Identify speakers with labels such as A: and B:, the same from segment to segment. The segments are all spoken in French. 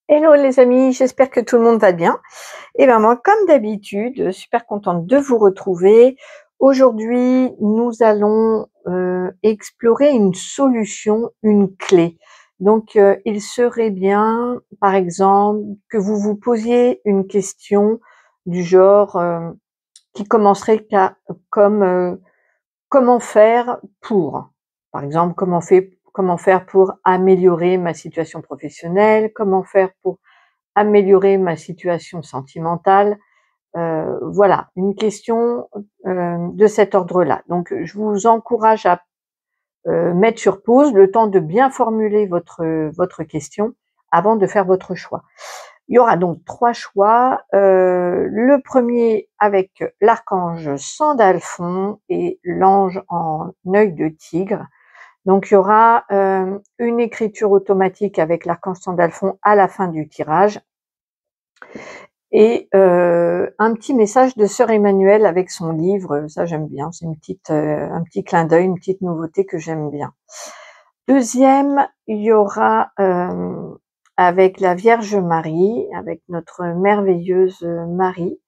A: Hello les amis, j'espère que tout le monde va bien. Et bien moi, comme d'habitude, super contente de vous retrouver. Aujourd'hui, nous allons explorer une solution, une clé. Donc, il serait bien, par exemple, que vous vous posiez une question du genre qui commencerait comme comment faire pour, par exemple, comment faire pour améliorer ma situation professionnelle, comment faire pour améliorer ma situation sentimentale. Voilà, une question de cet ordre-là. Donc, je vous encourage à mettre sur pause le temps de bien formuler votre question avant de faire votre choix. Il y aura donc 3 choix. Le premier avec l'archange Sandalphon et l'ange en œil de tigre. Donc, il y aura une écriture automatique avec l'archange Sandalphon à la fin du tirage et un petit message de sœur Emmanuelle avec son livre. Ça, j'aime bien. C'est un petit clin d'œil, une petite nouveauté que j'aime bien. Deuxième, il y aura avec la Vierge Marie, avec notre merveilleuse Marie.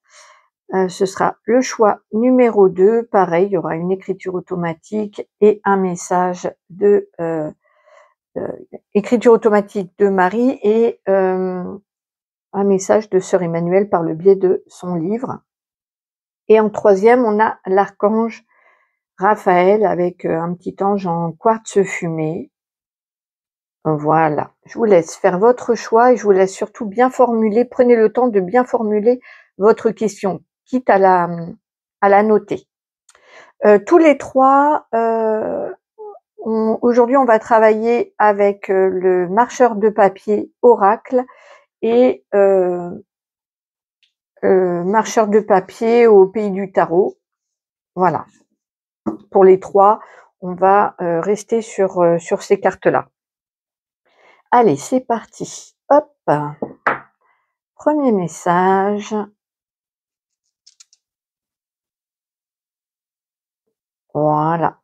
A: Ce sera le choix numéro 2. Pareil, il y aura une écriture automatique et un message de écriture automatique de Marie et un message de sœur Emmanuelle par le biais de son livre. Et en troisième, on a l'archange Raphaël avec un petit ange en quartz fumé. Voilà, je vous laisse faire votre choix et je vous laisse surtout bien formuler, prenez le temps de bien formuler votre question, quitte à la noter. Tous les trois, aujourd'hui on va travailler avec le marcheur de papier Oracle et marcheur de papier au pays du tarot. Voilà, pour les trois, on va rester sur ces cartes-là. Allez, c'est parti. Hop, premier message. Voilà.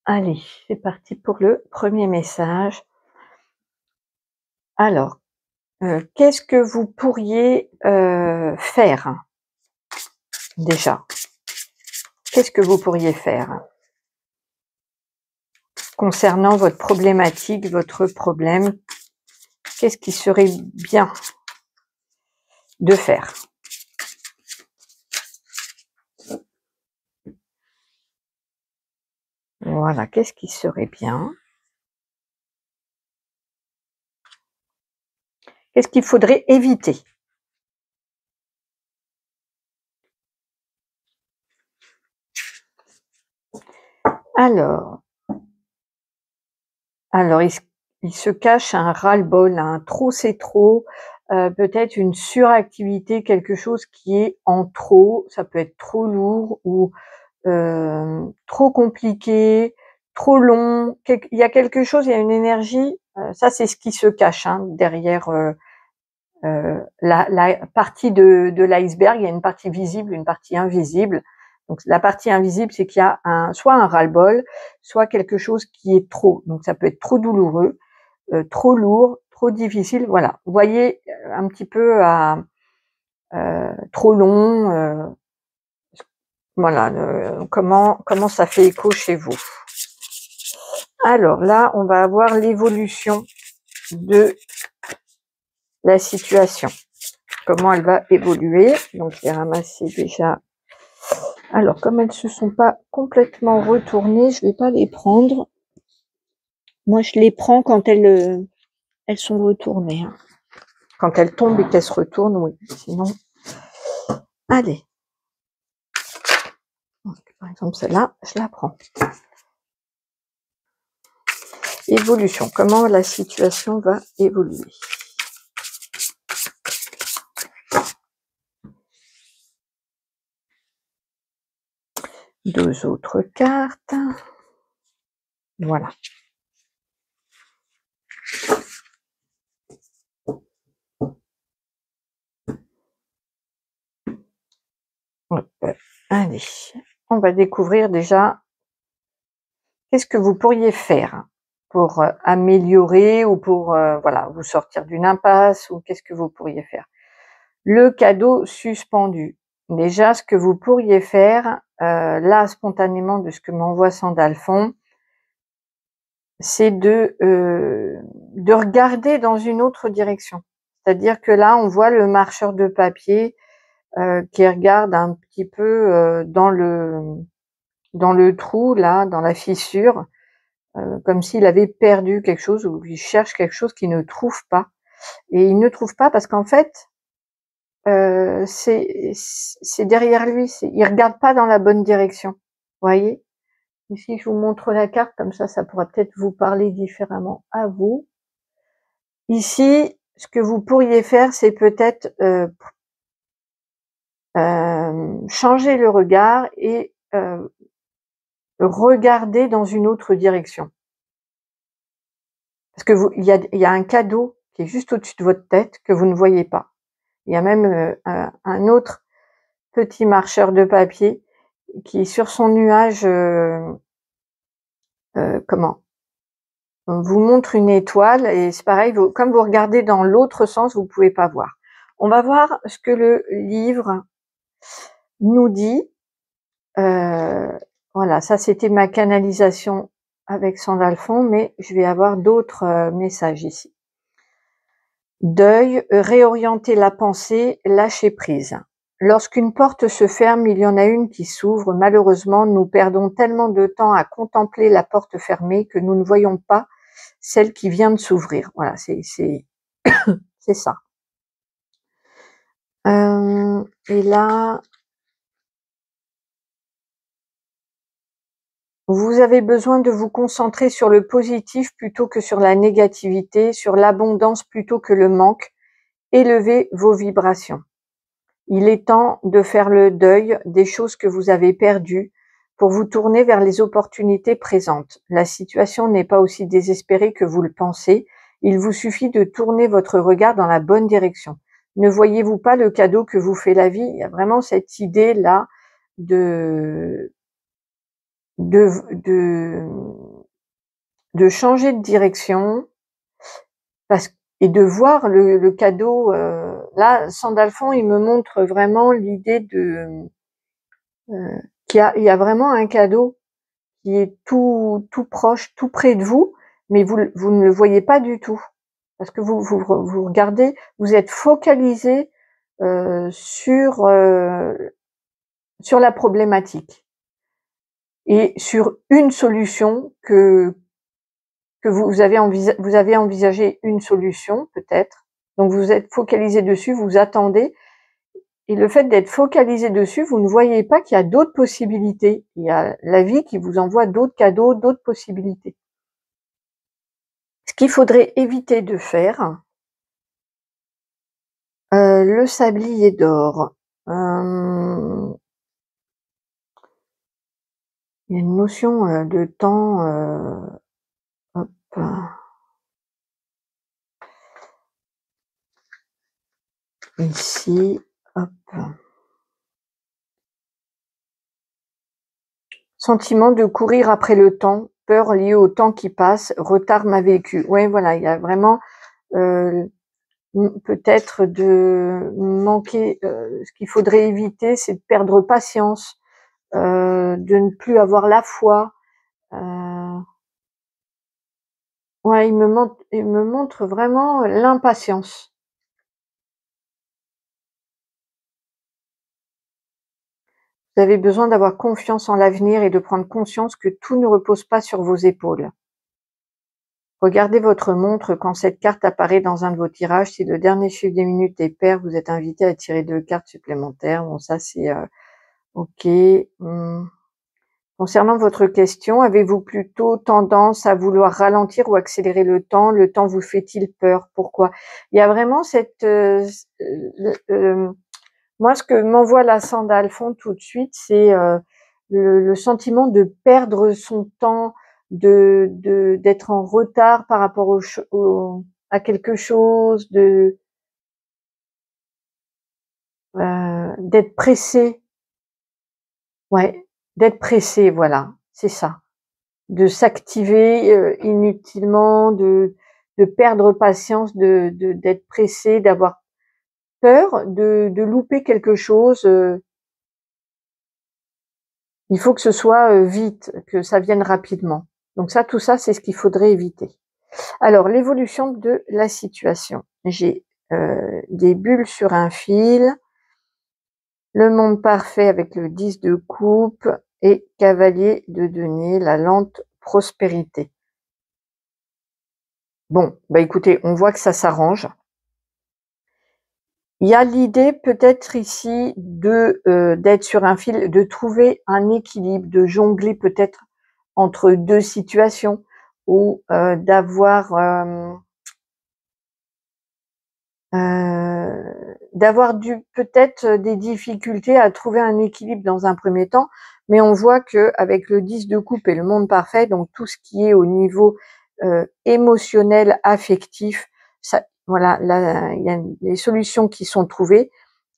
A: Allez, c'est parti pour le premier message. Alors, qu'est-ce que vous pourriez faire déjà? Qu'est-ce que vous pourriez faire concernant votre problématique, votre problème? Qu'est-ce qui serait bien de faire? Voilà, qu'est-ce qui serait bien? Qu'est-ce qu'il faudrait éviter? Alors, il se cache un ras-le-bol, un trop c'est trop, peut-être une suractivité, quelque chose qui est en trop, ça peut être trop lourd ou trop compliqué, trop long. Il y a quelque chose, il y a une énergie, ça c'est ce qui se cache derrière la partie de l'iceberg. Il y a une partie visible, une partie invisible. Donc la partie invisible, c'est qu'il y a soit un ras-le-bol, soit quelque chose qui est trop. Donc ça peut être trop douloureux, trop lourd, trop difficile. Voilà, vous voyez un petit peu trop long. Voilà, comment ça fait écho chez vous. Alors là, on va avoir l'évolution de la situation. Comment elle va évoluer. Donc, je vais ramasser déjà. Alors, comme elles ne se sont pas complètement retournées, je ne vais pas les prendre. Moi, je les prends quand elles sont retournées. Quand elles tombent et qu'elles se retournent, oui. Sinon, allez. Par exemple, celle-là, je la prends. Évolution. Comment la situation va évoluer? Deux autres cartes. Voilà. Allez, on va découvrir déjà qu'est-ce que vous pourriez faire. pour améliorer ou pour voilà, vous sortir d'une impasse, ou qu'est-ce que vous pourriez faire? Le cadeau suspendu. Déjà, ce que vous pourriez faire, là, spontanément, de ce que m'envoie Sandalphon, c'est de regarder dans une autre direction. C'est-à-dire que là, on voit le marcheur de papier qui regarde un petit peu dans le trou, là, dans la fissure, comme s'il avait perdu quelque chose, ou il cherche quelque chose qu'il ne trouve pas. Et il ne trouve pas parce qu'en fait, c'est derrière lui, il regarde pas dans la bonne direction. Vous voyez? Ici, je vous montre la carte, comme ça pourra peut-être vous parler différemment à vous. Ici, ce que vous pourriez faire, c'est peut-être changer le regard et regarder dans une autre direction. Parce que il y a un cadeau qui est juste au-dessus de votre tête que vous ne voyez pas. Il y a même un autre petit marcheur de papier qui, sur son nuage, comment, on vous montre une étoile, et c'est pareil, comme vous regardez dans l'autre sens, vous pouvez pas voir. On va voir ce que le livre nous dit. Voilà, ça c'était ma canalisation avec Sandalphon, mais je vais avoir d'autres messages ici. Deuil, réorienter la pensée, lâcher prise. Lorsqu'une porte se ferme, il y en a une qui s'ouvre. Malheureusement, nous perdons tellement de temps à contempler la porte fermée que nous ne voyons pas celle qui vient de s'ouvrir. Voilà, c'est ça. Et là, vous avez besoin de vous concentrer sur le positif plutôt que sur la négativité, sur l'abondance plutôt que le manque. Élevez vos vibrations. Il est temps de faire le deuil des choses que vous avez perdues pour vous tourner vers les opportunités présentes. La situation n'est pas aussi désespérée que vous le pensez. Il vous suffit de tourner votre regard dans la bonne direction. Ne voyez-vous pas le cadeau que vous fait la vie? Il y a vraiment cette idée-là de changer de direction, et de voir le cadeau. Là, Sandalphon, il me montre vraiment l'idée il y a vraiment un cadeau qui est tout proche, tout près de vous, mais vous ne le voyez pas du tout. Parce que vous regardez, vous êtes focalisé sur la problématique et sur une solution que vous avez envisagé une solution peut-être, donc vous êtes focalisé dessus, vous attendez, et le fait d'être focalisé dessus, vous ne voyez pas qu'il y a d'autres possibilités. Il y a la vie qui vous envoie d'autres cadeaux, d'autres possibilités. Ce qu'il faudrait éviter de faire, le sablier d'or. Il y a une notion de temps, hop. Ici, hop. Sentiment de courir après le temps, peur liée au temps qui passe, retard mal vécu. Ouais, voilà, il y a vraiment peut-être de manquer. Ce qu'il faudrait éviter, c'est de perdre patience, de ne plus avoir la foi. Ouais, il me montre vraiment l'impatience. Vous avez besoin d'avoir confiance en l'avenir et de prendre conscience que tout ne repose pas sur vos épaules. Regardez votre montre quand cette carte apparaît dans un de vos tirages. Si le dernier chiffre des minutes est pair, vous êtes invité à tirer 2 cartes supplémentaires. Bon, ça c'est OK. Concernant votre question, avez-vous plutôt tendance à vouloir ralentir ou accélérer le temps? Le temps vous fait-il peur? Pourquoi? Il y a vraiment cette moi, ce que m'envoie la Sandalphon tout de suite, c'est le sentiment de perdre son temps, d'être en retard par rapport à quelque chose, d'être pressé. Ouais, d'être pressé, voilà, c'est ça. s'activer inutilement, de perdre patience, d'être pressé, d'avoir peur de louper quelque chose. Il faut que ce soit vite, que ça vienne rapidement. Donc ça, tout ça, c'est ce qu'il faudrait éviter. Alors, l'évolution de la situation. J'ai des bulles sur un fil, le monde parfait avec le 10 de coupe et cavalier de denier, la lente prospérité. Bon, bah écoutez, on voit que ça s'arrange. Il y a l'idée peut-être ici de d'être sur un fil, de trouver un équilibre, de jongler peut-être entre 2 situations ou d'avoir peut-être des difficultés à trouver un équilibre dans un premier temps, mais on voit que avec le 10 de coupe et le monde parfait, donc tout ce qui est au niveau émotionnel, affectif, ça, voilà, là, il y a des solutions qui sont trouvées.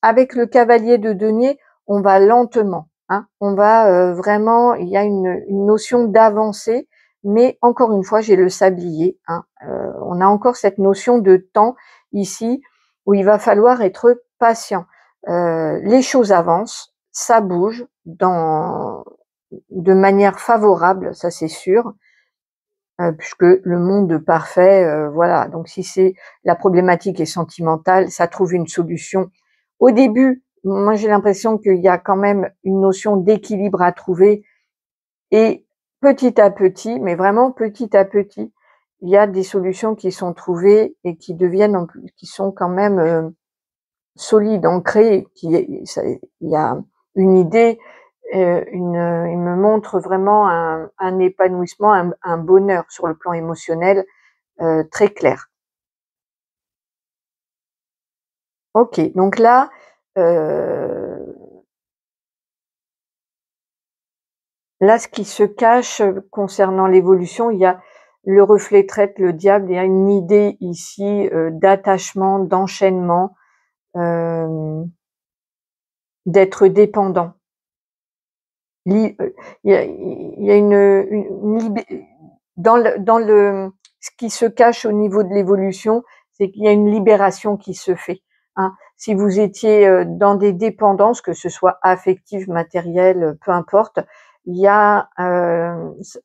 A: Avec le cavalier de denier, on va lentement, hein, on va vraiment, il y a une notion d'avancée, mais encore une fois, j'ai le sablier, hein, on a encore cette notion de temps ici, où il va falloir être patient. Les choses avancent, ça bouge de manière favorable, ça c'est sûr, puisque le monde parfait, voilà. Donc si c'est la problématique est sentimentale, ça trouve une solution. Au début, moi j'ai l'impression qu'il y a quand même une notion d'équilibre à trouver et petit à petit, mais vraiment petit à petit, il y a des solutions qui sont trouvées et qui deviennent qui sont quand même solides, ancrées, il y a une idée, il me montre vraiment un épanouissement, un bonheur sur le plan émotionnel très clair. Ok, donc là, ce qui se cache concernant l'évolution, il y a le reflet traite, le diable, il y a une idée ici d'attachement, d'enchaînement, d'être dépendant. Il y a ce qui se cache au niveau de l'évolution, c'est qu'il y a une libération qui se fait, hein. Si vous étiez dans des dépendances, que ce soit affectives, matérielles, peu importe, il y a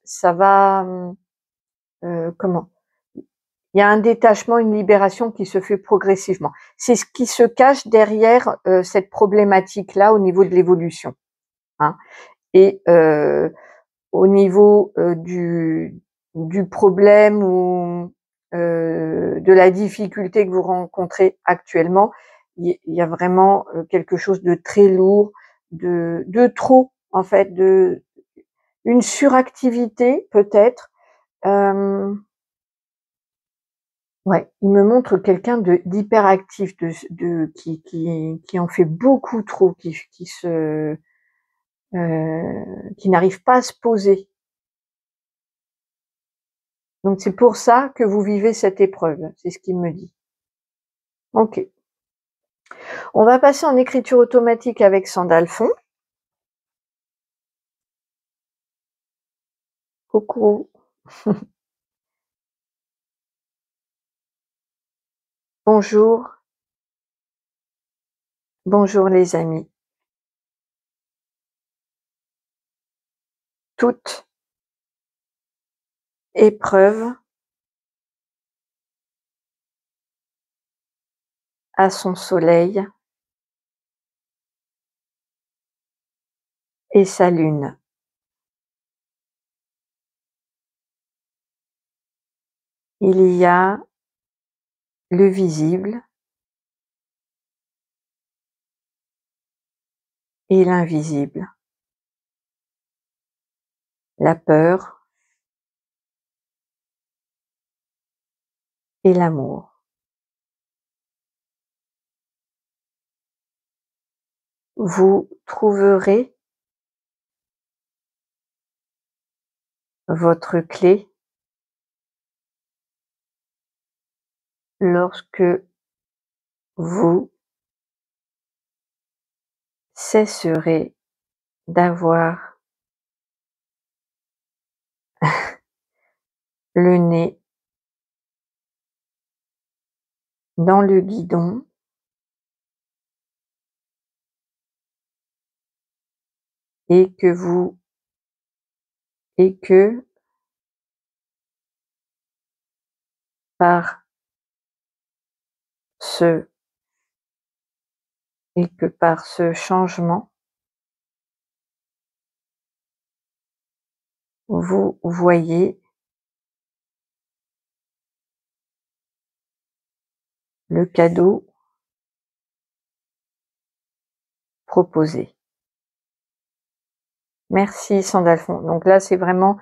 A: ça va comment? Il y a un détachement, une libération qui se fait progressivement. C'est ce qui se cache derrière cette problématique-là au niveau de l'évolution, hein. Et au niveau du problème ou de la difficulté que vous rencontrez actuellement, il y a vraiment quelque chose de très lourd, de trop en fait, une suractivité peut-être. Ouais, il me montre quelqu'un d'hyperactif, qui en fait beaucoup trop, qui n'arrive pas à se poser. Donc c'est pour ça que vous vivez cette épreuve, c'est ce qu'il me dit. Ok. On va passer en écriture automatique avec Sandalphon. Coucou. Bonjour. Bonjour les amis. Toute épreuve a son soleil et sa lune. Il y a le visible et l'invisible. La peur et l'amour. Vous trouverez votre clé lorsque vous cesserez d'avoir le nez dans le guidon, et que par ce changement, vous voyez le cadeau proposé. Merci Sandalphon. Donc là, c'est vraiment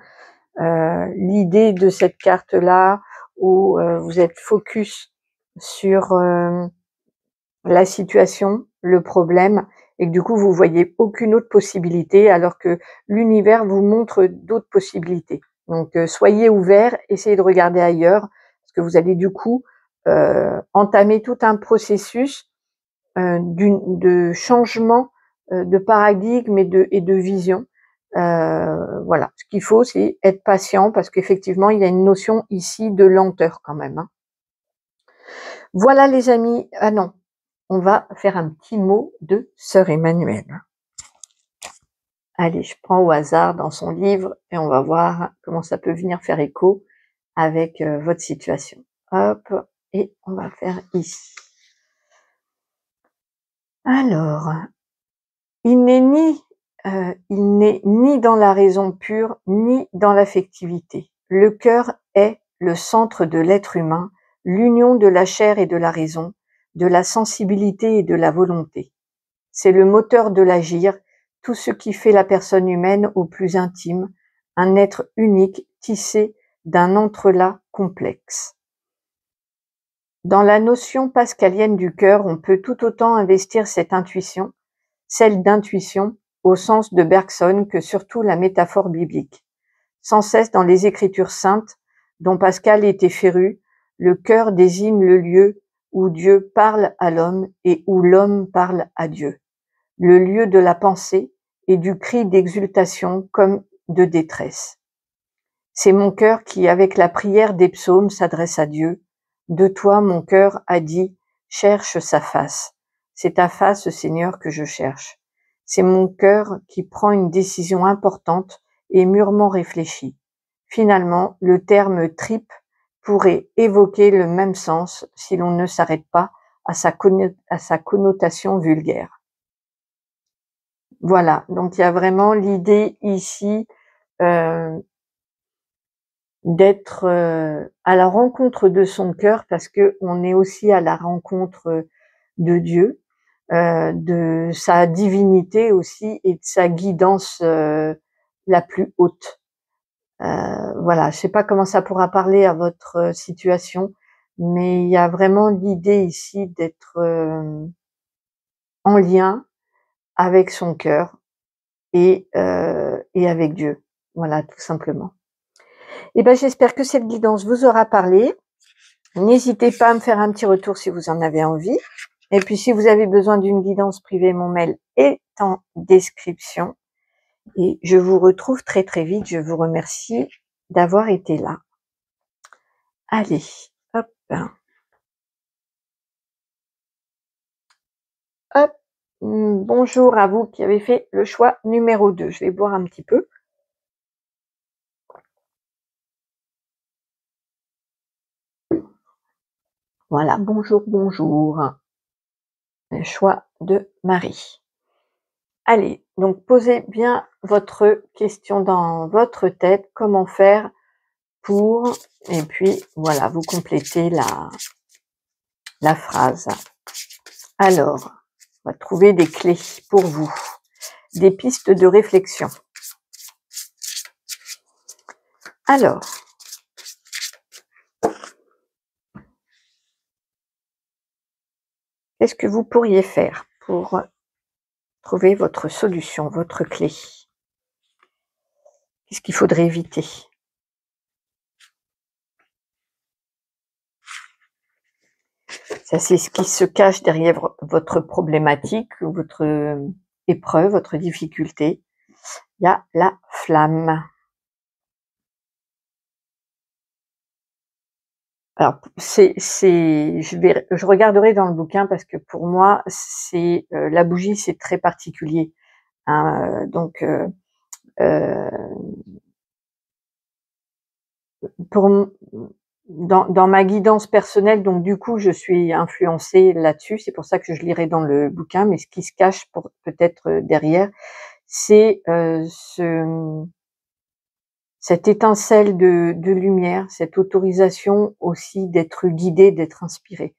A: l'idée de cette carte-là où vous êtes focus sur la situation, le problème, et que du coup, vous voyez aucune autre possibilité, alors que l'univers vous montre d'autres possibilités. Donc, soyez ouverts, essayez de regarder ailleurs, parce que vous allez du coup entamer tout un processus de changement de paradigme et de vision. Voilà, ce qu'il faut, c'est être patient, parce qu'effectivement, il y a une notion ici de lenteur quand même, hein. Voilà les amis. Ah non, on va faire un petit mot de Sœur Emmanuelle. Allez, je prends au hasard dans son livre et on va voir comment ça peut venir faire écho avec votre situation. Hop, et on va faire ici. Alors, il n'est ni dans la raison pure, ni dans l'affectivité. Le cœur est le centre de l'être humain, l'union de la chair et de la raison, de la sensibilité et de la volonté. C'est le moteur de l'agir, tout ce qui fait la personne humaine au plus intime, un être unique tissé d'un entrelac complexe. Dans la notion pascalienne du cœur, on peut tout autant investir cette intuition, celle d'intuition au sens de Bergson, que surtout la métaphore biblique. Sans cesse dans les Écritures saintes, dont Pascal était féru, le cœur désigne le lieu où Dieu parle à l'homme et où l'homme parle à Dieu, le lieu de la pensée et du cri d'exultation comme de détresse. C'est mon cœur qui, avec la prière des psaumes, s'adresse à Dieu. De toi, mon cœur a dit, cherche sa face. C'est ta face, Seigneur, que je cherche. C'est mon cœur qui prend une décision importante et mûrement réfléchie. Finalement, le terme tripe pourrait évoquer le même sens si l'on ne s'arrête pas à sa connotation vulgaire. Voilà, donc il y a vraiment l'idée ici d'être à la rencontre de son cœur, parce que on est aussi à la rencontre de Dieu, de sa divinité aussi et de sa guidance la plus haute. Voilà, je sais pas comment ça pourra parler à votre situation, mais il y a vraiment l'idée ici d'être en lien avec son cœur et avec Dieu. Voilà, tout simplement. Et ben, j'espère que cette guidance vous aura parlé. N'hésitez pas à me faire un petit retour si vous en avez envie. Et puis, si vous avez besoin d'une guidance privée, mon mail est en description. Et je vous retrouve très très vite. Je vous remercie d'avoir été là. Allez, hop. Hop. Bonjour à vous qui avez fait le choix numéro 2. Je vais boire un petit peu. Voilà, bonjour, bonjour. Le choix de Marie. Allez, donc posez bien votre question dans votre tête. Comment faire pour, et puis voilà, vous complétez la phrase. Alors, on va trouver des clés pour vous, des pistes de réflexion. Alors, qu'est-ce que vous pourriez faire pour trouver votre solution, votre clé? Qu'est-ce qu'il faudrait éviter? Ça, c'est ce qui se cache derrière votre problématique, votre épreuve, votre difficulté. Il y a la flamme. Alors je regarderai dans le bouquin parce que pour moi c'est, la bougie c'est très particulier, hein, heu, pour m dans ma guidance personnelle, donc du coup je suis influencée là-dessus, c'est pour ça que je lirai dans le bouquin, mais ce qui se cache pour peut-être, derrière, c'est, cette étincelle de lumière, cette autorisation aussi d'être guidé, d'être inspiré.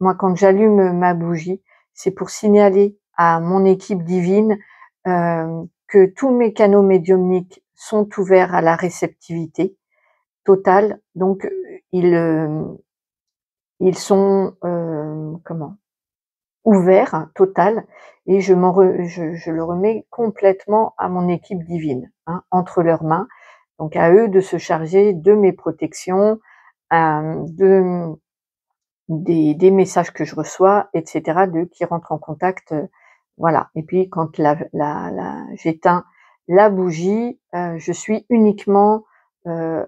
A: Moi, quand j'allume ma bougie, c'est pour signaler à mon équipe divine, que tous mes canaux médiumniques sont ouverts à la réceptivité totale. Donc, ils sont, comment? Ouverts, total, et je le remets complètement à mon équipe divine, hein, entre leurs mains. Donc à eux de se charger de mes protections, de des messages que je reçois, et cetera, d'eux qui rentrent en contact, voilà. Et puis quand j'éteins la bougie, je suis uniquement,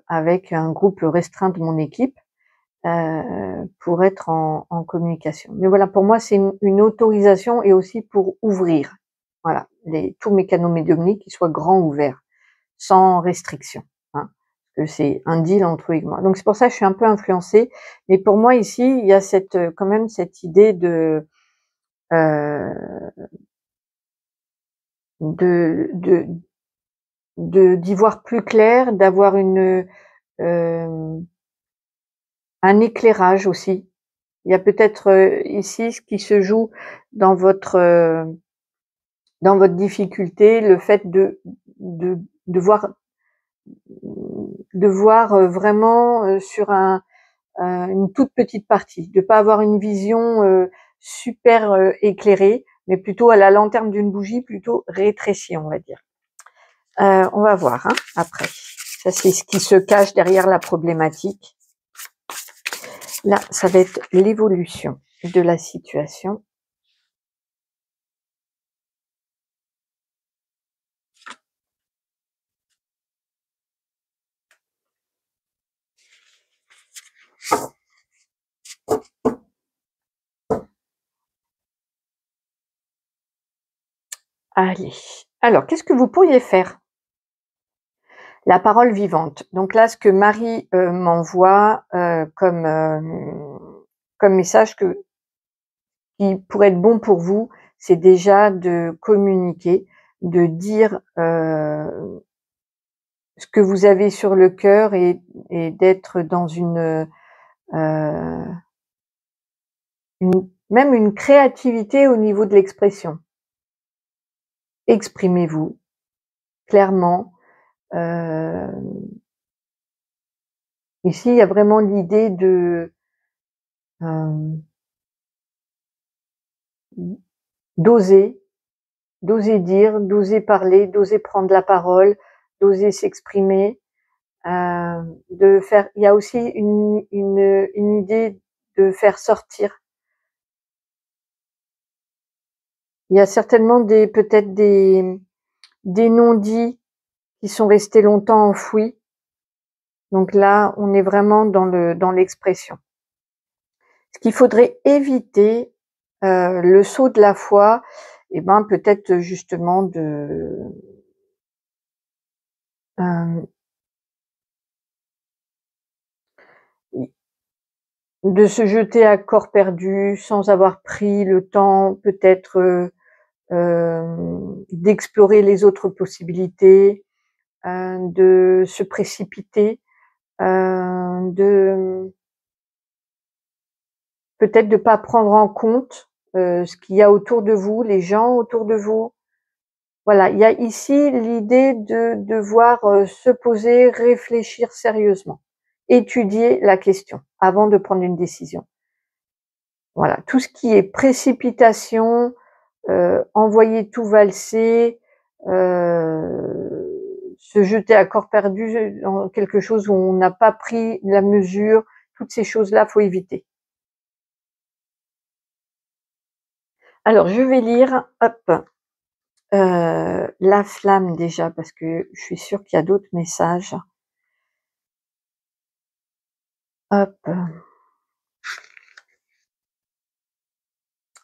A: avec un groupe restreint de mon équipe, pour être en communication. Mais voilà, pour moi, c'est une autorisation et aussi pour ouvrir, voilà, tous mes canaux médiumniques, qu'ils soient grands ouverts, sans restriction, hein. Que c'est un deal entre eux et moi. Donc c'est pour ça que je suis un peu influencée, mais pour moi ici, il y a quand même cette idée heu, de d'y voir plus clair, d'avoir hem, un éclairage aussi. Il y a peut-être, ici ce qui se joue dans dans votre difficulté, le fait de de voir vraiment, sur une toute petite partie, de pas avoir une vision, super, éclairée, mais plutôt à la lanterne d'une bougie, plutôt rétrécie, on va dire. On va voir, hein, après. Ça, c'est ce qui se cache derrière la problématique. Là, ça va être l'évolution de la situation. Allez. Alors, qu'est-ce que vous pourriez faire? La parole vivante. Donc là, ce que Marie, m'envoie, comme message qui pourrait être bon pour vous, c'est déjà de communiquer, de dire, ce que vous avez sur le cœur, et d'être dans même une créativité au niveau de l'expression. Exprimez-vous clairement, hem, ici, il y a vraiment l'idée hem, d'oser, d'oser dire, d'oser parler, d'oser prendre la parole, d'oser s'exprimer, de faire il y a aussi une idée de faire sortir. Il y a certainement peut-être des non-dits qui sont restés longtemps enfouis. Donc là, on est vraiment dans l'expression. Ce qu'il faudrait éviter, le saut de la foi, et ben, peut-être justement hem, de se jeter à corps perdu sans avoir pris le temps peut-être, d'explorer les autres possibilités, de se précipiter, de peut-être de pas prendre en compte, ce qu'il y a autour de vous, les gens autour de vous. Voilà, il y a ici l'idée de devoir, se poser, réfléchir sérieusement, étudier la question avant de prendre une décision. Voilà, tout ce qui est précipitation, envoyer tout valser, se jeter à corps perdu dans quelque chose où on n'a pas pris la mesure, toutes ces choses-là, faut éviter. Alors je vais lire, hop, la flamme déjà parce que je suis sûre qu'il y a d'autres messages. Hop.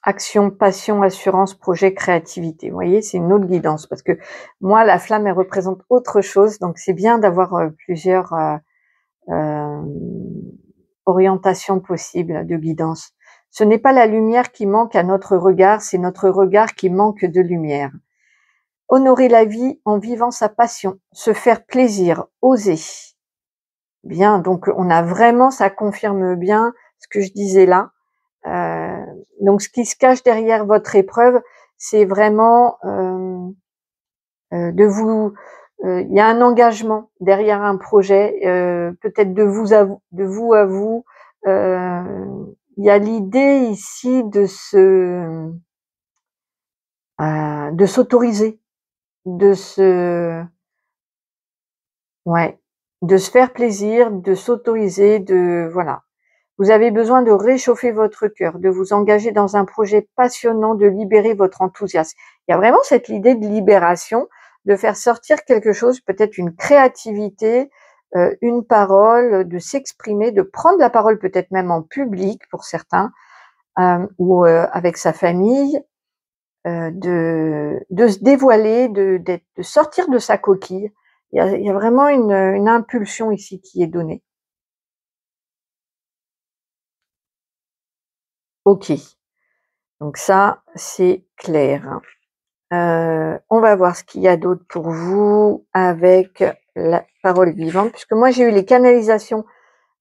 A: Action, passion, assurance, projet, créativité. Vous voyez, c'est une autre guidance parce que moi, la flamme, elle représente autre chose. Donc, c'est bien d'avoir plusieurs orientations possibles de guidance. Ce n'est pas la lumière qui manque à notre regard, c'est notre regard qui manque de lumière. Honorer la vie en vivant sa passion, se faire plaisir, oser. Bien, donc on a vraiment, ça confirme bien ce que je disais là. Donc ce qui se cache derrière votre épreuve, c'est vraiment de vous, il y a un engagement derrière un projet, peut-être de vous à vous. Il y a l'idée ici de s'autoriser, de se, ouais, de se faire plaisir, de s'autoriser, de voilà. Vous avez besoin de réchauffer votre cœur, de vous engager dans un projet passionnant, de libérer votre enthousiasme. Il y a vraiment cette idée de libération, de faire sortir quelque chose, peut-être une créativité, une parole, de s'exprimer, de prendre la parole peut-être même en public pour certains, ou avec sa famille, de se dévoiler, de sortir de sa coquille. Il y a vraiment une impulsion ici qui est donnée. Ok, donc ça c'est clair. On va voir ce qu'il y a d'autre pour vous avec la parole vivante, puisque moi j'ai eu les canalisations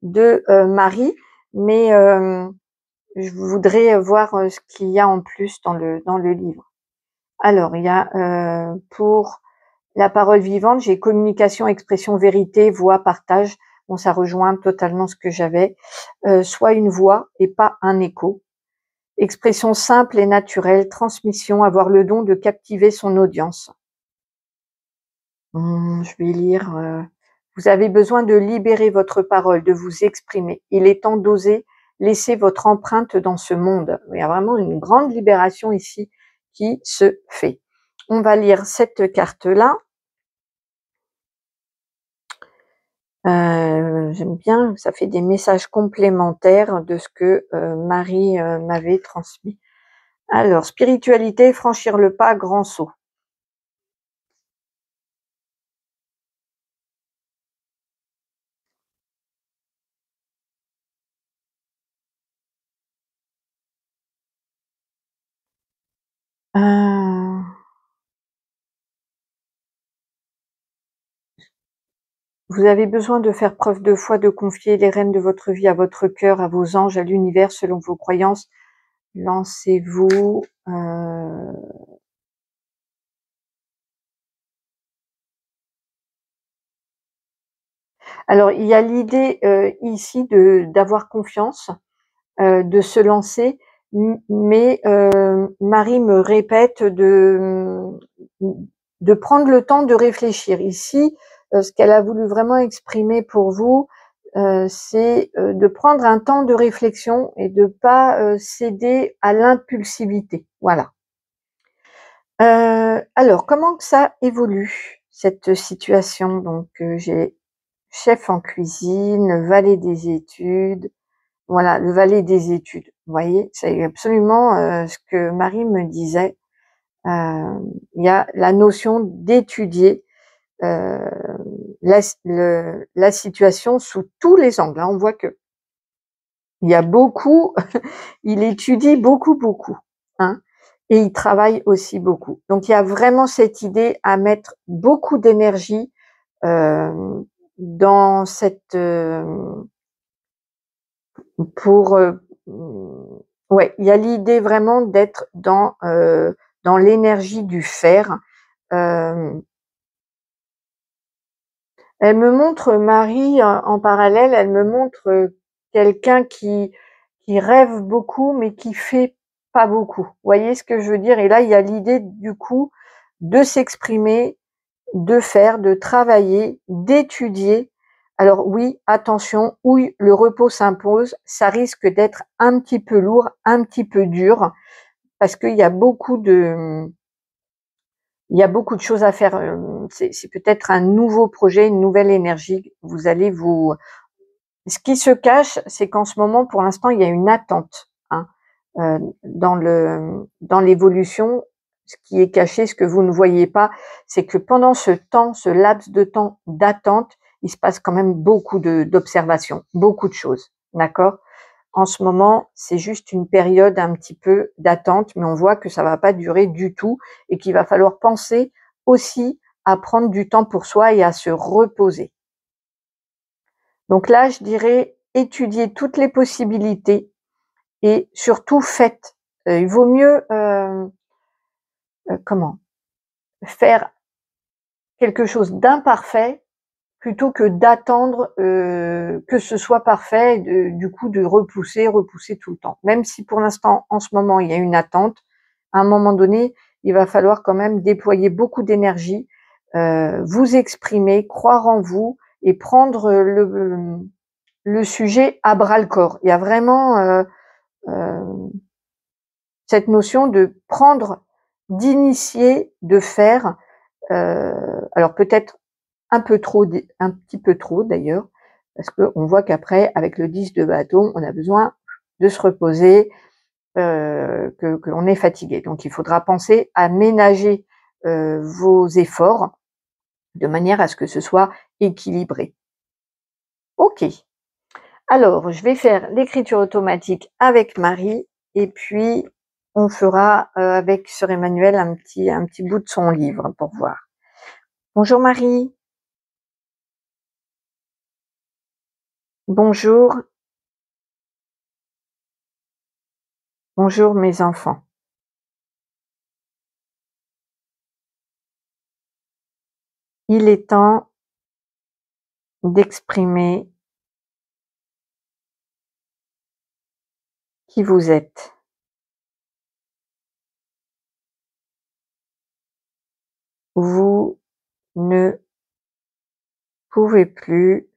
A: de Marie, mais je voudrais voir ce qu'il y a en plus dans le livre. Alors, il y a pour la parole vivante, j'ai communication, expression, vérité, voix, partage. Bon, ça rejoint totalement ce que j'avais. Soit une voix et pas un écho. Expression simple et naturelle, transmission, avoir le don de captiver son audience. Je vais lire. Vous avez besoin de libérer votre parole, de vous exprimer. Il est temps d'oser laisser votre empreinte dans ce monde. Il y a vraiment une grande libération ici qui se fait. On va lire cette carte-là. J'aime bien, ça fait des messages complémentaires de ce que Marie m'avait transmis. Alors, spiritualité, franchir le pas, grand saut. Euh, Vous avez besoin de faire preuve de foi, de confier les rênes de votre vie à votre cœur, à vos anges, à l'univers, selon vos croyances. Lancez-vous. Alors, il y a l'idée ici d'avoir confiance, de se lancer, mais Marie me répète de prendre le temps de réfléchir. Ici, ce qu'elle a voulu vraiment exprimer pour vous, c'est de prendre un temps de réflexion et de pas céder à l'impulsivité. Voilà. Alors, comment que ça évolue, cette situation? Donc, j'ai chef en cuisine, valet des études. Voilà, le valet des études. Vous voyez, c'est absolument ce que Marie me disait. Il y a la notion d'étudier la situation sous tous les angles. Là, on voit que il y a beaucoup, il étudie beaucoup, hein, et il travaille aussi beaucoup. Donc, il y a vraiment cette idée à mettre beaucoup d'énergie dans cette pour ouais, il y a l'idée vraiment d'être dans l'énergie du faire. Euh, Elle me montre Marie en parallèle, elle me montre quelqu'un qui rêve beaucoup mais qui fait pas beaucoup. Vous voyez ce que je veux dire? Et là, il y a l'idée du coup de s'exprimer, de faire, de travailler, d'étudier. Alors oui, attention, oui, le repos s'impose, ça risque d'être un petit peu lourd, un petit peu dur, parce qu'il y a beaucoup de choses à faire. C'est peut-être un nouveau projet, une nouvelle énergie. Vous allez Ce qui se cache, c'est qu'en ce moment, pour l'instant, il y a une attente, hein, dans l'évolution. Ce qui est caché, ce que vous ne voyez pas, c'est que pendant ce temps, ce laps de temps d'attente, il se passe quand même beaucoup d'observations, beaucoup de choses, d'accord? En ce moment, c'est juste une période un petit peu d'attente, mais on voit que ça va pas durer du tout et qu'il va falloir penser aussi à prendre du temps pour soi et à se reposer. Donc là, je dirais étudier toutes les possibilités et surtout faites. Il vaut mieux comment faire quelque chose d'imparfait plutôt que d'attendre que ce soit parfait, du coup de repousser tout le temps. Même si pour l'instant, en ce moment, il y a une attente, à un moment donné, il va falloir quand même déployer beaucoup d'énergie, vous exprimer, croire en vous et prendre le sujet à bras le corps. Il y a vraiment cette notion de prendre, d'initier, de faire. Alors peut-être un petit peu trop d'ailleurs, parce qu'on voit qu'après, avec le 10 de bâton, on a besoin de se reposer, qu'on est fatigué. Donc il faudra penser à ménager vos efforts de manière à ce que ce soit équilibré. Ok. Alors, je vais faire l'écriture automatique avec Marie et puis on fera avec Sœur Emmanuelle un petit bout de son livre pour voir. Bonjour Marie. Bonjour. Bonjour mes enfants. Il est temps d'exprimer qui vous êtes. Vous ne pouvez plus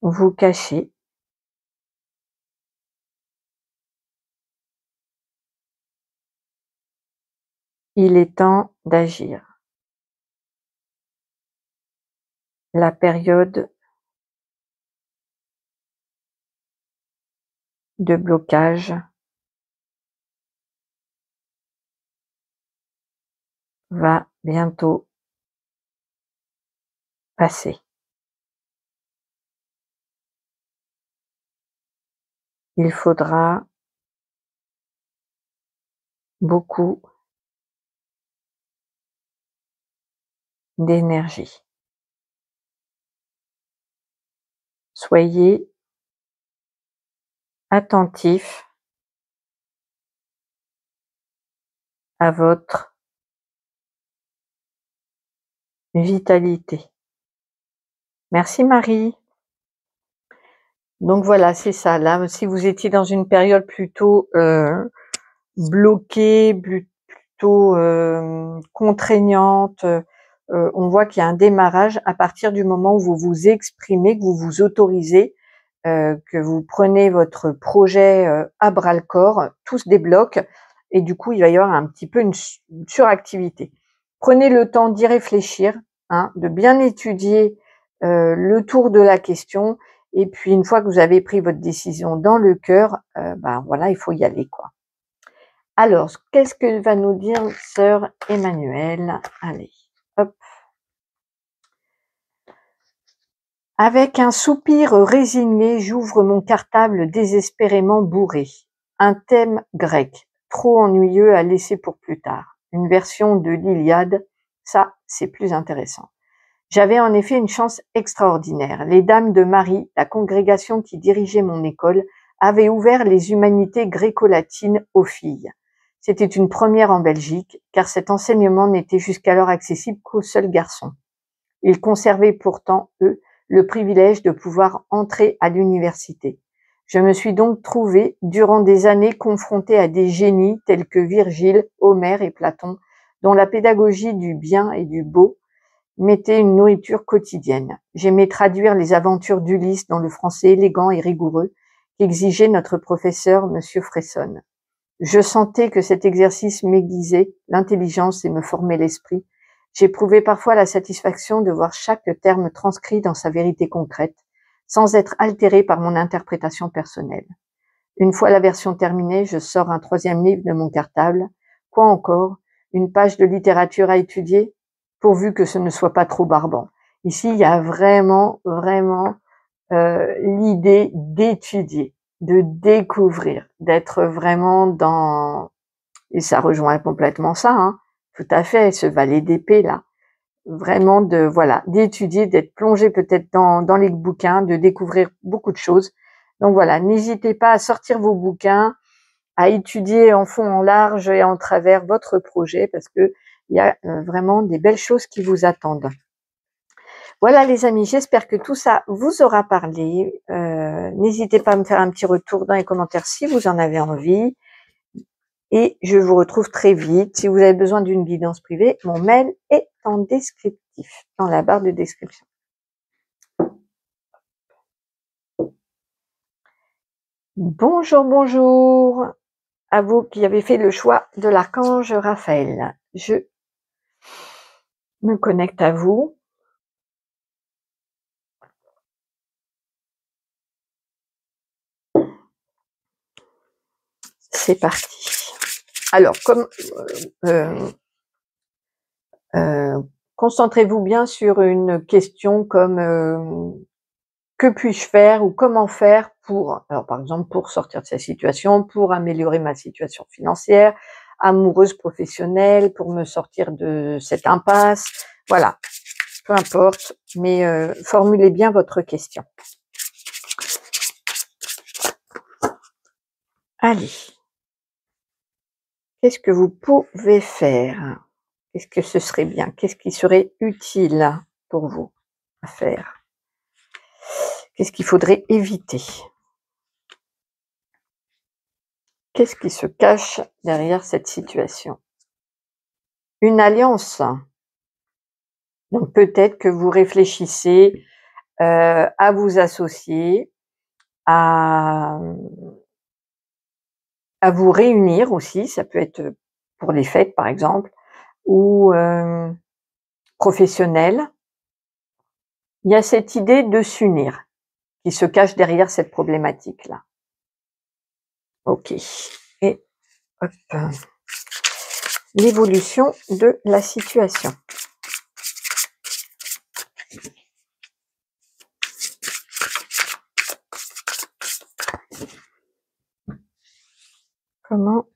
A: vous cacher. Il est temps d'agir. La période de blocage va bientôt passer. Il faudra beaucoup d'énergie. Soyez attentif à votre vitalité. Merci Marie. Donc voilà, c'est ça. Là, si vous étiez dans une période plutôt bloquée, plutôt contraignante, on voit qu'il y a un démarrage à partir du moment où vous vous exprimez, que vous vous autorisez, que vous prenez votre projet à bras le corps, tout se débloque et du coup il va y avoir un petit peu une suractivité. Prenez le temps d'y réfléchir, hein, de bien étudier le tour de la question et puis une fois que vous avez pris votre décision dans le cœur, ben voilà, il faut y aller quoi. Alors, qu'est-ce que va nous dire Sœur Emmanuelle? Allez, hop. Avec un soupir résigné, j'ouvre mon cartable désespérément bourré. Un thème grec, trop ennuyeux à laisser pour plus tard. Une version de l'Iliade, ça, c'est plus intéressant. J'avais en effet une chance extraordinaire. Les Dames de Marie, la congrégation qui dirigeait mon école, avaient ouvert les humanités gréco-latines aux filles. C'était une première en Belgique, car cet enseignement n'était jusqu'alors accessible qu'aux seuls garçons. Ils conservaient pourtant, eux, le privilège de pouvoir entrer à l'université. Je me suis donc trouvée, durant des années, confrontée à des génies tels que Virgile, Homère et Platon, dont la pédagogie du bien et du beau m'était une nourriture quotidienne. J'aimais traduire les aventures d'Ulysse dans le français élégant et rigoureux qu'exigeait notre professeur, monsieur Fresson. Je sentais que cet exercice m'aiguisait l'intelligence et me formait l'esprit. J'éprouvais parfois la satisfaction de voir chaque terme transcrit dans sa vérité concrète, sans être altéré par mon interprétation personnelle. Une fois la version terminée, je sors un 3e livre de mon cartable. Quoi encore? Une page de littérature à étudier? Pourvu que ce ne soit pas trop barbant. Ici, il y a vraiment l'idée d'étudier, de découvrir, d'être vraiment dans... Et ça rejoint complètement ça, hein, tout à fait, ce valet d'épée là. Vraiment d'étudier, d'être plongé peut-être dans les bouquins, de découvrir beaucoup de choses. Donc voilà, n'hésitez pas à sortir vos bouquins, à étudier en fond, en large et en travers votre projet, parce que il y a vraiment des belles choses qui vous attendent. Voilà les amis, j'espère que tout ça vous aura parlé. N'hésitez pas à me faire un petit retour dans les commentaires si vous en avez envie. Et je vous retrouve très vite. Si vous avez besoin d'une guidance privée, mon mail est en descriptif, dans la barre de description. Bonjour, bonjour à vous qui avez fait le choix de l'archange Raphaël. Je me connecte à vous. C'est parti. Alors, comme concentrez-vous bien sur une question comme que puis-je faire ou comment faire pour, alors par exemple pour sortir de cette situation, pour améliorer ma situation financière, amoureuse, professionnelle, pour me sortir de cette impasse. Voilà, peu importe, mais formulez bien votre question. Allez. Qu'est-ce que vous pouvez faire? Qu'est-ce que ce serait bien? Qu'est-ce qui serait utile pour vous à faire? Qu'est-ce qu'il faudrait éviter? Qu'est-ce qui se cache derrière cette situation? Une alliance. Donc peut-être que vous réfléchissez à vous associer, à vous réunir aussi, ça peut être pour les fêtes par exemple, ou professionnel. Il y a cette idée de s'unir qui se cache derrière cette problématique-là. Ok. Et hop. L'évolution de la situation. Comment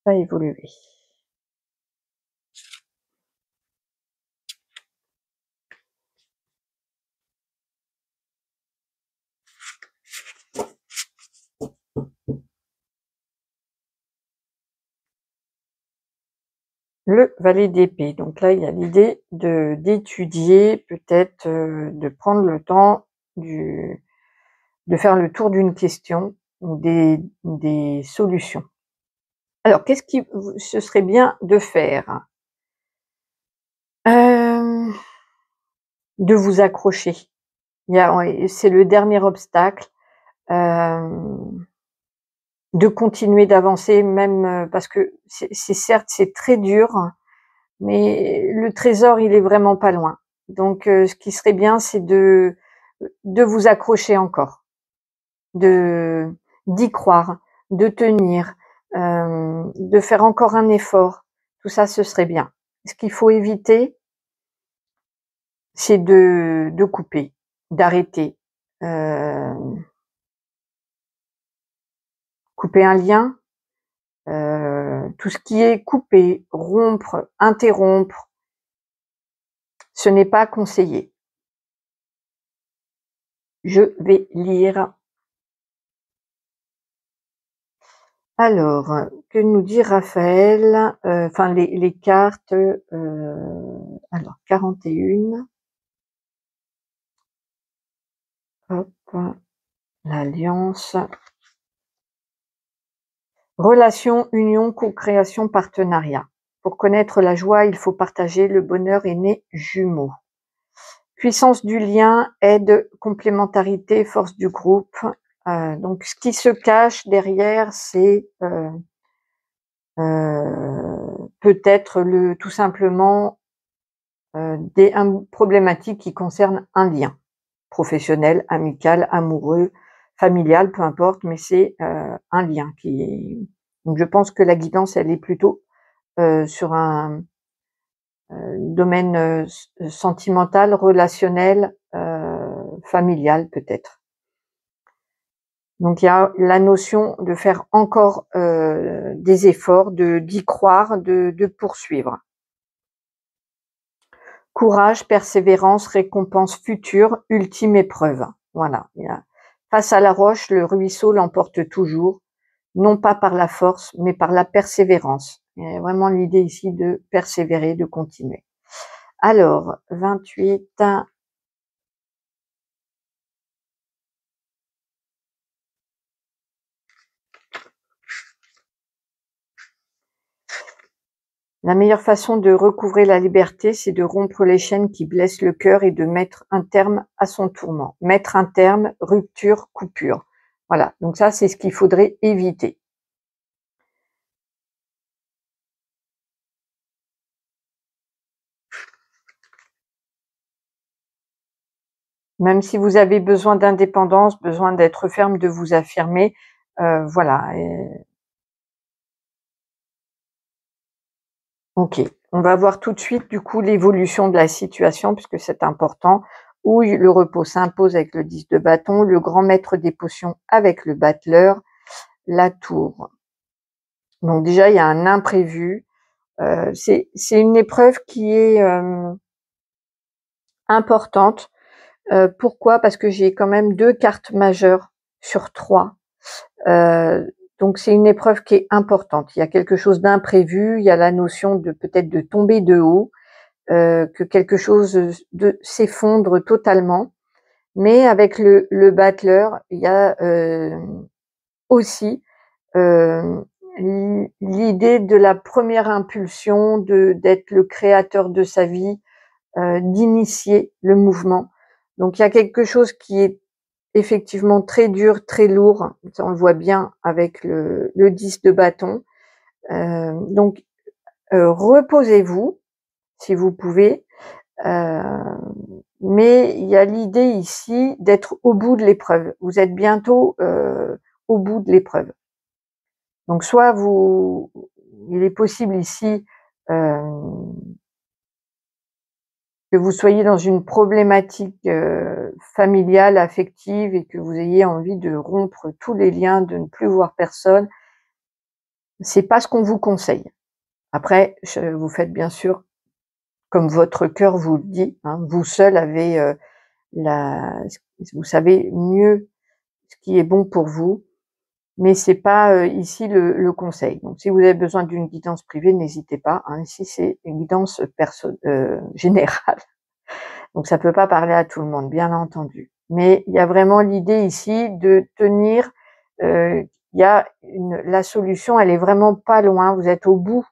A: ça va évoluer? Le valet d'épée. Donc là, il y a l'idée d'étudier, peut-être de prendre le temps de faire le tour d'une question ou des solutions. Alors, qu'est-ce qui ce serait bien de faire? De vous accrocher. C'est le dernier obstacle. De continuer d'avancer même parce que c'est certes c'est très dur, mais le trésor il est vraiment pas loin. Donc ce qui serait bien c'est de vous accrocher encore, d'y croire, de tenir, de faire encore un effort. Tout ça ce serait bien. Ce qu'il faut éviter c'est de couper, d'arrêter, couper un lien. Tout ce qui est couper, rompre, interrompre, ce n'est pas conseillé. Je vais lire. Alors, que nous dit Raphaël? Enfin, les cartes. Alors, 41. Hop, l'alliance. Relation, union, co-création, partenariat. Pour connaître la joie, il faut partager. Le bonheur est né jumeau. Puissance du lien, aide, complémentarité, force du groupe. Donc, ce qui se cache derrière, c'est peut-être tout simplement problématiques qui concernent un lien professionnel, amical, amoureux, familial, peu importe, mais c'est un lien qui est... Donc je pense que la guidance, elle est plutôt sur un domaine sentimental, relationnel, familial peut-être. Donc il y a la notion de faire encore des efforts, d'y croire, de poursuivre. Courage, persévérance, récompense future, ultime épreuve. Voilà. Face à la roche, le ruisseau l'emporte toujours, non pas par la force, mais par la persévérance. Il y a vraiment l'idée ici de persévérer, de continuer. Alors, 28. La meilleure façon de recouvrer la liberté, c'est de rompre les chaînes qui blessent le cœur et de mettre un terme à son tourment. Mettre un terme, rupture, coupure. Voilà, donc ça, c'est ce qu'il faudrait éviter. Même si vous avez besoin d'indépendance, besoin d'être ferme, de vous affirmer, voilà. Ok, on va voir tout de suite du coup l'évolution de la situation puisque c'est important, où le repos s'impose avec le 10 de bâton, le grand maître des potions avec le battleur, la tour. Donc déjà il y a un imprévu, c'est une épreuve qui est importante. Pourquoi? Parce que j'ai quand même 2 cartes majeures sur 3. Donc c'est une épreuve qui est importante. Il y a quelque chose d'imprévu, il y a la notion de peut-être de tomber de haut, que quelque chose de s'effondre totalement. Mais avec le battleur, il y a aussi l'idée de la première impulsion, d'être le créateur de sa vie, d'initier le mouvement. Donc il y a quelque chose qui est effectivement très dur, très lourd. Ça, on le voit bien avec le 10 de bâton. Donc reposez-vous si vous pouvez. Mais il y a l'idée ici d'être au bout de l'épreuve. Vous êtes bientôt au bout de l'épreuve. Donc soit il est possible ici que vous soyez dans une problématique familiale, affective, et que vous ayez envie de rompre tous les liens, de ne plus voir personne. C'est pas ce qu'on vous conseille. Après, vous faites bien sûr comme votre cœur vous le dit. Hein, vous seul avez vous savez mieux ce qui est bon pour vous, mais c'est pas ici le conseil. Donc, si vous avez besoin d'une guidance privée, n'hésitez pas. Hein, ici, c'est une guidance générale. Donc, ça peut pas parler à tout le monde, bien entendu. Mais il y a vraiment l'idée ici de tenir. Il y a la solution, elle est vraiment pas loin. Vous êtes au bout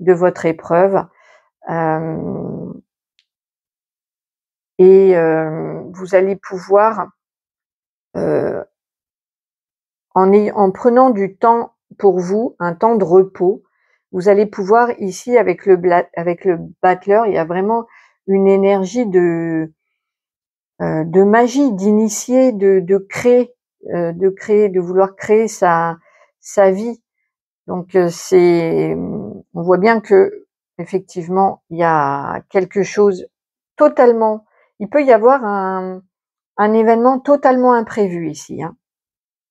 A: de votre épreuve. Et vous allez pouvoir, en prenant du temps pour vous, un temps de repos, vous allez pouvoir ici avec le battleur, il y a vraiment une énergie de magie, d'initier, de créer, de vouloir créer sa vie. Donc on voit bien que effectivement il y a quelque chose totalement, il peut y avoir un événement totalement imprévu ici, hein,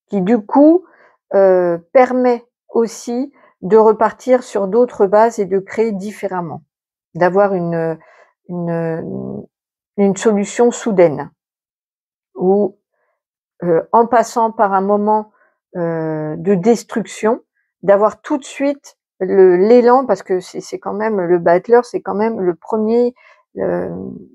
A: qui du coup permet aussi de repartir sur d'autres bases et de créer différemment, d'avoir une solution soudaine, ou en passant par un moment de destruction, d'avoir tout de suite l'élan, parce que c'est quand même le battleur, c'est quand même le premier, une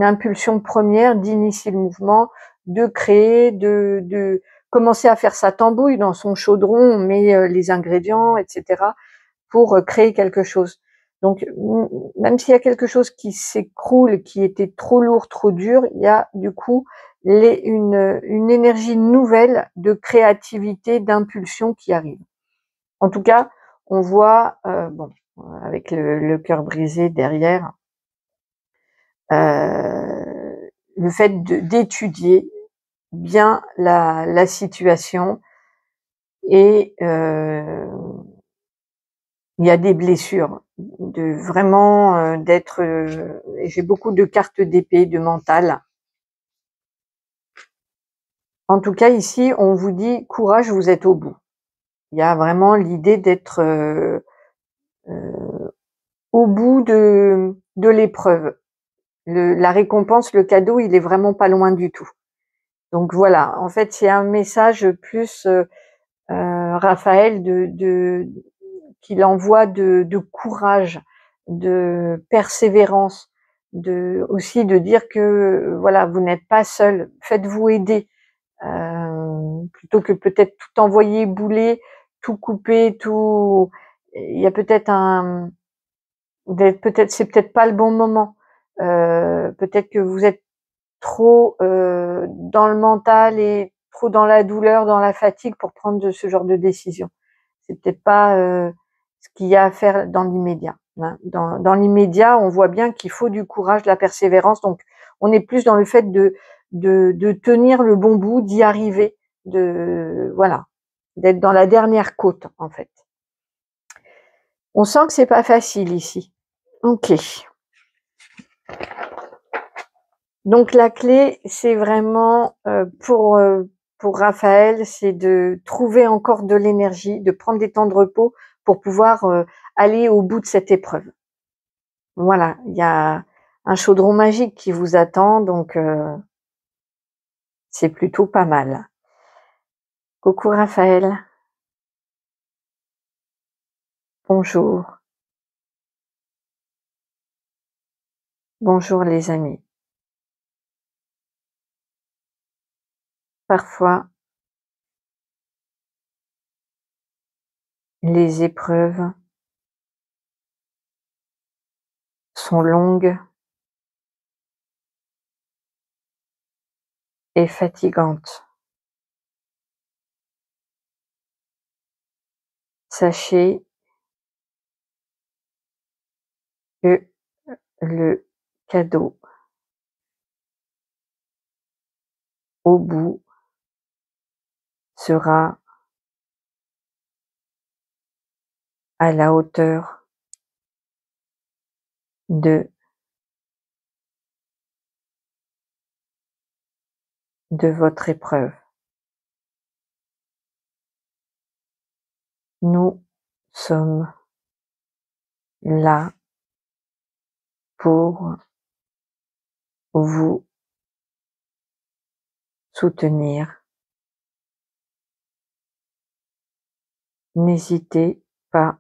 A: impulsion première d'initier le mouvement, de créer, de commencer à faire sa tambouille dans son chaudron, on met les ingrédients, etc., pour créer quelque chose. Donc, même s'il y a quelque chose qui s'écroule, qui était trop lourd, trop dur, il y a du coup une énergie nouvelle de créativité, d'impulsion qui arrive. En tout cas, on voit, bon, avec le cœur brisé derrière. Le fait d'étudier bien la situation et il y a des blessures, de vraiment d'être. J'ai beaucoup de cartes d'épée, de mental. En tout cas, ici, on vous dit courage, vous êtes au bout. Il y a vraiment l'idée d'être au bout de l'épreuve. La récompense, le cadeau, il est vraiment pas loin du tout. Donc voilà, en fait, c'est un message plus Raphaël qu'il envoie de courage, de persévérance, aussi de dire que voilà, vous n'êtes pas seul, faites-vous aider, plutôt que peut-être tout envoyer bouler, tout couper, tout. Il y a peut-être c'est peut-être pas le bon moment. Peut-être que vous êtes trop dans le mental et trop dans la douleur, dans la fatigue pour prendre ce genre de décision. C'est peut-être pas ce qu'il y a à faire dans l'immédiat. Hein. Dans l'immédiat, on voit bien qu'il faut du courage, de la persévérance. Donc, on est plus dans le fait de tenir le bon bout, d'y arriver, voilà, d'être dans la dernière côte en fait. On sent que c'est pas facile ici. Ok. Donc la clé, c'est vraiment pour Raphaël, c'est de trouver encore de l'énergie, de prendre des temps de repos pour pouvoir aller au bout de cette épreuve. Voilà, il y a un chaudron magique qui vous attend, donc c'est plutôt pas mal. Coucou Raphaël. Bonjour. Bonjour les amis. Parfois, les épreuves sont longues et fatigantes. Sachez que le cadeau au bout sera à la hauteur de votre épreuve. Nous sommes là pour vous soutenir. N'hésitez pas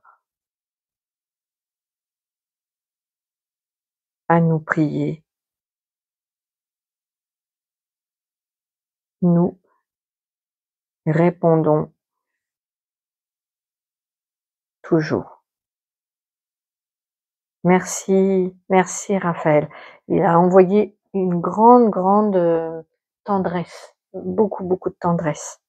A: à nous prier. Nous répondons toujours. Merci, merci Raphaël. Il a envoyé une grande tendresse, beaucoup de tendresse.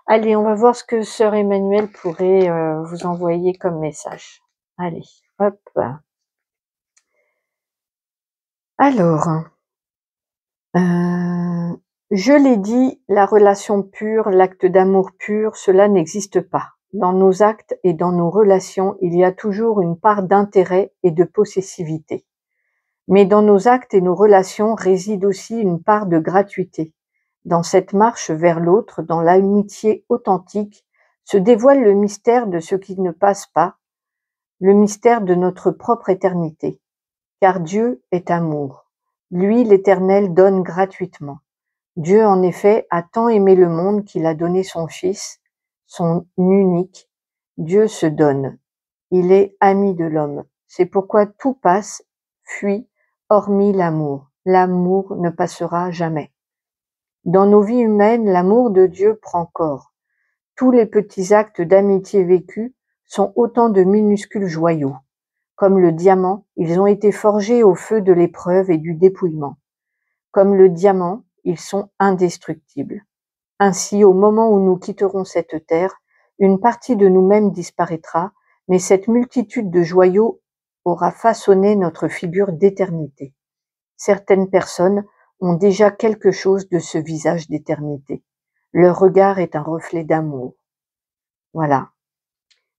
A: Allez, on va voir ce que sœur Emmanuelle pourrait vous envoyer comme message. Allez, hop. Alors, je l'ai dit, la relation pure, l'acte d'amour pur, cela n'existe pas. Dans nos actes et dans nos relations, il y a toujours une part d'intérêt et de possessivité. Mais dans nos actes et nos relations réside aussi une part de gratuité. Dans cette marche vers l'autre, dans l'amitié authentique, se dévoile le mystère de ce qui ne passe pas, le mystère de notre propre éternité. Car Dieu est amour. Lui, l'Éternel, donne gratuitement. Dieu, en effet, a tant aimé le monde qu'il a donné son Fils, son unique. Dieu se donne. Il est ami de l'homme. C'est pourquoi tout passe, fuit, hormis l'amour. L'amour ne passera jamais. Dans nos vies humaines, l'amour de Dieu prend corps. Tous les petits actes d'amitié vécus sont autant de minuscules joyaux. Comme le diamant, ils ont été forgés au feu de l'épreuve et du dépouillement. Comme le diamant, ils sont indestructibles. Ainsi, au moment où nous quitterons cette terre, une partie de nous-mêmes disparaîtra, mais cette multitude de joyaux aura façonné notre figure d'éternité. Certaines personnes ont déjà quelque chose de ce visage d'éternité. Leur regard est un reflet d'amour. Voilà.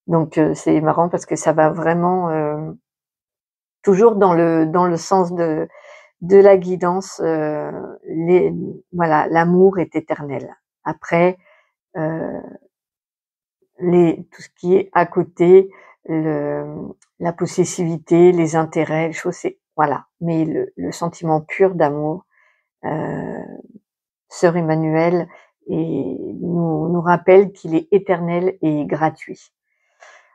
A: Donc c'est marrant parce que ça va vraiment toujours dans le sens de la guidance. Voilà, l'amour est éternel. Après, tout ce qui est à côté, la possessivité, les intérêts, les choses, c'est voilà. Mais le sentiment pur d'amour, sœur Emmanuelle nous rappelle qu'il est éternel et gratuit.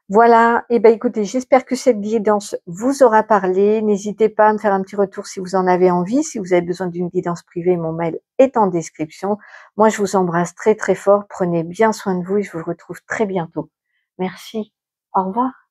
A: Voilà, et ben écoutez, j'espère que cette guidance vous aura parlé. N'hésitez pas à me faire un petit retour si vous en avez envie. Si vous avez besoin d'une guidance privée, mon mail est en description. Moi, je vous embrasse très très fort. Prenez bien soin de vous et je vous retrouve très bientôt. Merci. Au revoir.